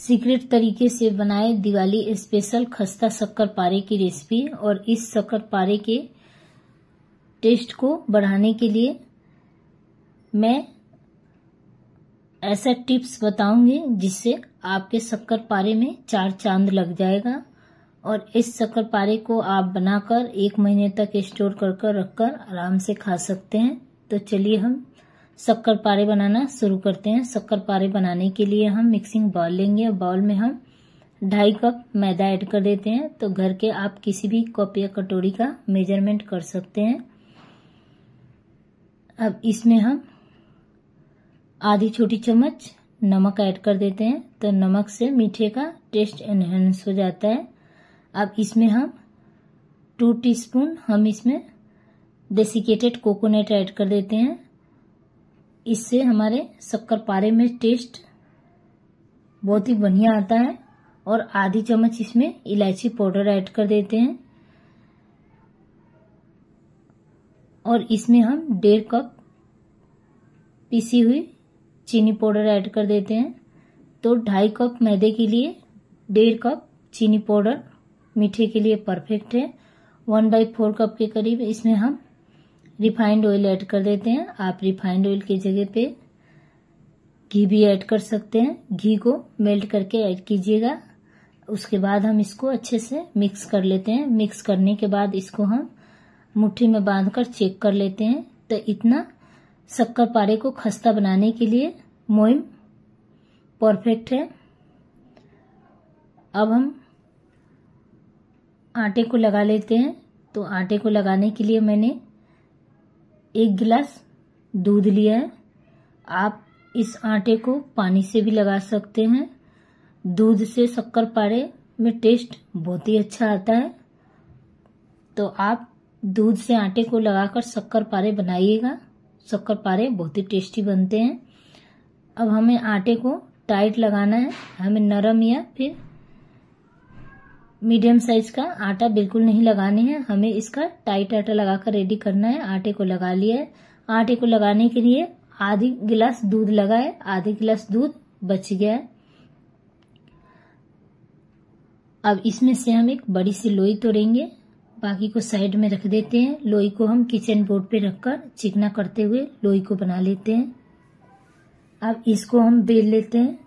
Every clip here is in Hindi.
सीक्रेट तरीके से बनाए दिवाली स्पेशल खस्ता शक्करपारे की रेसिपी। और इस शक्करपारे के टेस्ट को बढ़ाने के लिए मैं ऐसा टिप्स बताऊंगी जिससे आपके शक्करपारे में 4 चांद लग जाएगा। और इस शक्करपारे को आप बनाकर 1 महीने तक स्टोर कर रखकर आराम से खा सकते हैं। तो चलिए हम शक्करपारे बनाना शुरू करते हैं। शक्करपारे बनाने के लिए हम मिक्सिंग बाउल लेंगे। बाउल में हम 2.5 कप मैदा ऐड कर देते हैं। तो घर के आप किसी भी कप या कटोरी का मेजरमेंट कर सकते हैं। अब इसमें हम आधी छोटी चम्मच नमक ऐड कर देते हैं। तो नमक से मीठे का टेस्ट एनहेंस हो जाता है। अब इसमें हम 2 टीस्पून हम इसमें डेसिकेटेड कोकोनट ऐड कर देते हैं। इससे हमारे शक्करपारे में टेस्ट बहुत ही बढ़िया आता है। और आधी चम्मच इसमें इलायची पाउडर ऐड कर देते हैं। और इसमें हम 1.5 कप पीसी हुई चीनी पाउडर ऐड कर देते हैं। तो 2.5 कप मैदे के लिए 1.5 कप चीनी पाउडर मीठे के लिए परफेक्ट है। 1/4 कप के करीब इसमें हम रिफाइंड ऑयल ऐड कर देते हैं। आप रिफाइंड ऑयल की जगह पे घी भी ऐड कर सकते हैं। घी को मेल्ट करके ऐड कीजिएगा। उसके बाद हम इसको अच्छे से मिक्स कर लेते हैं। मिक्स करने के बाद इसको हम मुट्ठी में बांधकर चेक कर लेते हैं। तो इतना शक्करपारे को खस्ता बनाने के लिए मोयम परफेक्ट है। अब हम आटे को लगा लेते हैं। तो आटे को लगाने के लिए मैंने 1 गिलास दूध लिया है। आप इस आटे को पानी से भी लगा सकते हैं। दूध से शक्करपारे में टेस्ट बहुत ही अच्छा आता है। तो आप दूध से आटे को लगाकर शक्करपारे बनाइएगा। शक्करपारे बहुत ही टेस्टी बनते हैं। अब हमें आटे को टाइट लगाना है। हमें नरम या फिर मीडियम साइज का आटा बिल्कुल नहीं लगाने हैं। हमें इसका टाइट आटा लगाकर रेडी करना है। आटे को लगा लिया है। आटे को लगाने के लिए आधी गिलास दूध लगा है। आधी गिलास दूध बच गया है। अब इसमें से हम एक बड़ी सी लोई तोड़ेंगे। बाकी को साइड में रख देते हैं। लोई को हम किचन बोर्ड पे रखकर चिकना करते हुए लोई को बना लेते हैं। अब इसको हम बेल लेते हैं।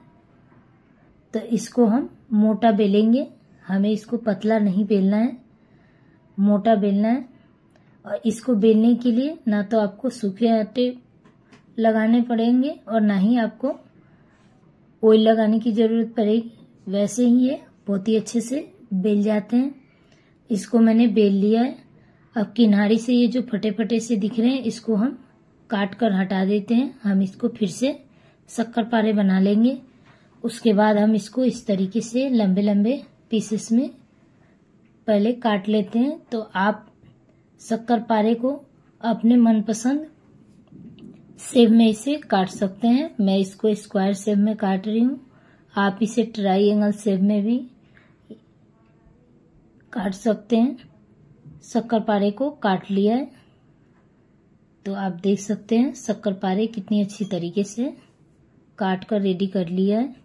तो इसको हम मोटा बेलेंगे। हमें इसको पतला नहीं बेलना है, मोटा बेलना है। और इसको बेलने के लिए ना तो आपको सूखे आटे लगाने पड़ेंगे और ना ही आपको ऑयल लगाने की जरूरत पड़ेगी। वैसे ही ये बहुत ही अच्छे से बेल जाते हैं। इसको मैंने बेल लिया है। अब किनारे से ये जो फटे फटे से दिख रहे हैं इसको हम काट कर हटा देते हैं। हम इसको फिर से शक्करपारे बना लेंगे। उसके बाद हम इसको इस तरीके से लंबे लंबे पीसेस में पहले काट लेते हैं। तो आप शक्करपारे को अपने मनपसंद शेप में इसे काट सकते हैं। मैं इसको स्क्वायर शेप में काट रही हूँ। आप इसे ट्रायंगल शेप में भी काट सकते हैं। शक्करपारे को काट लिया है। तो आप देख सकते हैं शक्करपारे कितनी अच्छी तरीके से काट कर रेडी कर लिया है।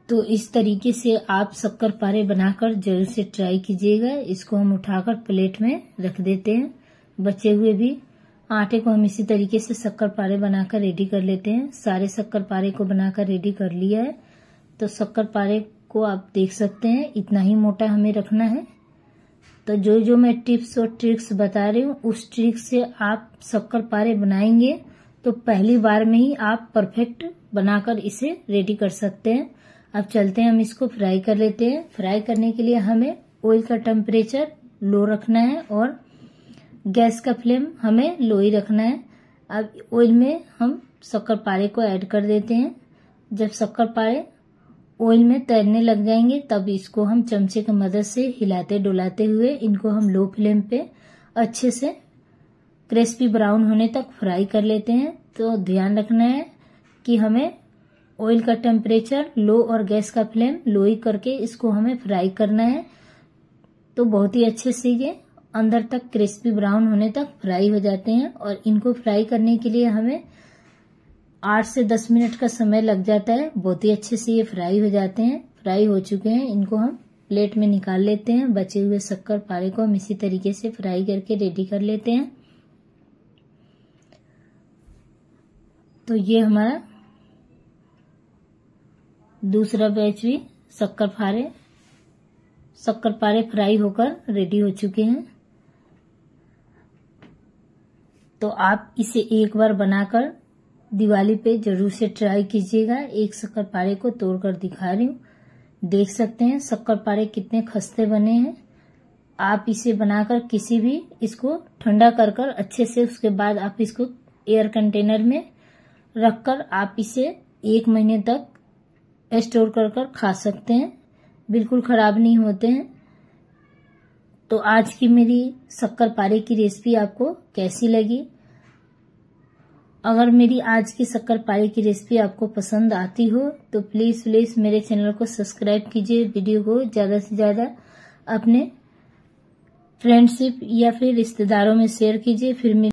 तो इस तरीके से आप शक्करपारे बनाकर जरूर से ट्राई कीजिएगा। इसको हम उठाकर प्लेट में रख देते हैं। बचे हुए भी आटे को हम इसी तरीके से शक्करपारे बनाकर रेडी कर लेते हैं। सारे शक्करपारे को बनाकर रेडी कर लिया है। तो शक्करपारे को आप देख सकते हैं इतना ही मोटा हमें रखना है। तो जो जो मैं टिप्स और ट्रिक्स बता रही हूँ उस ट्रिक से आप शक्करपारे बनाएंगे तो पहली बार में ही आप परफेक्ट बनाकर इसे रेडी कर सकते हैं। अब चलते हैं हम इसको फ्राई कर लेते हैं। फ्राई करने के लिए हमें ऑयल का टेम्परेचर लो रखना है और गैस का फ्लेम हमें लो ही रखना है। अब ऑयल में हम शक्करपारे को ऐड कर देते हैं। जब शक्करपारे ऑयल में तैरने लग जाएंगे तब इसको हम चमचे की मदद से हिलाते डुलाते हुए इनको हम लो फ्लेम पे अच्छे से क्रिस्पी ब्राउन होने तक फ्राई कर लेते हैं। तो ध्यान रखना है कि हमें ऑयल का टेम्परेचर लो और गैस का फ्लेम लो ही करके इसको हमें फ्राई करना है। तो बहुत ही अच्छे से ये अंदर तक क्रिस्पी ब्राउन होने तक फ्राई हो जाते हैं। और इनको फ्राई करने के लिए हमें 8 से 10 मिनट का समय लग जाता है। बहुत ही अच्छे से ये फ्राई हो जाते हैं। फ्राई हो चुके हैं, इनको हम प्लेट में निकाल लेते हैं। बचे हुए शक्कर पारे को हम इसी तरीके से फ्राई करके रेडी कर लेते हैं। तो ये हमारा दूसरा बैच भी शक्कर पारे फ्राई होकर रेडी हो चुके हैं। तो आप इसे एक बार बनाकर दिवाली पे जरूर से ट्राई कीजिएगा। एक शक्कर पारे को तोड़कर दिखा रही हूँ, देख सकते हैं शक्कर पारे कितने खस्ते बने हैं। आप इसे बनाकर किसी भी इसको ठंडा कर अच्छे से, उसके बाद आप इसको एयर कंटेनर में रखकर आप इसे 1 महीने तक स्टोर कर खा सकते हैं, बिल्कुल खराब नहीं होते हैं। तो आज की मेरी शक्कर पारे की रेसिपी आपको कैसी लगी? अगर मेरी आज की शक्कर पारे की रेसिपी आपको पसंद आती हो तो प्लीज मेरे चैनल को सब्सक्राइब कीजिए। वीडियो को ज्यादा से ज्यादा अपने फ्रेंडशिप या फिर रिश्तेदारों में शेयर कीजिए। फिर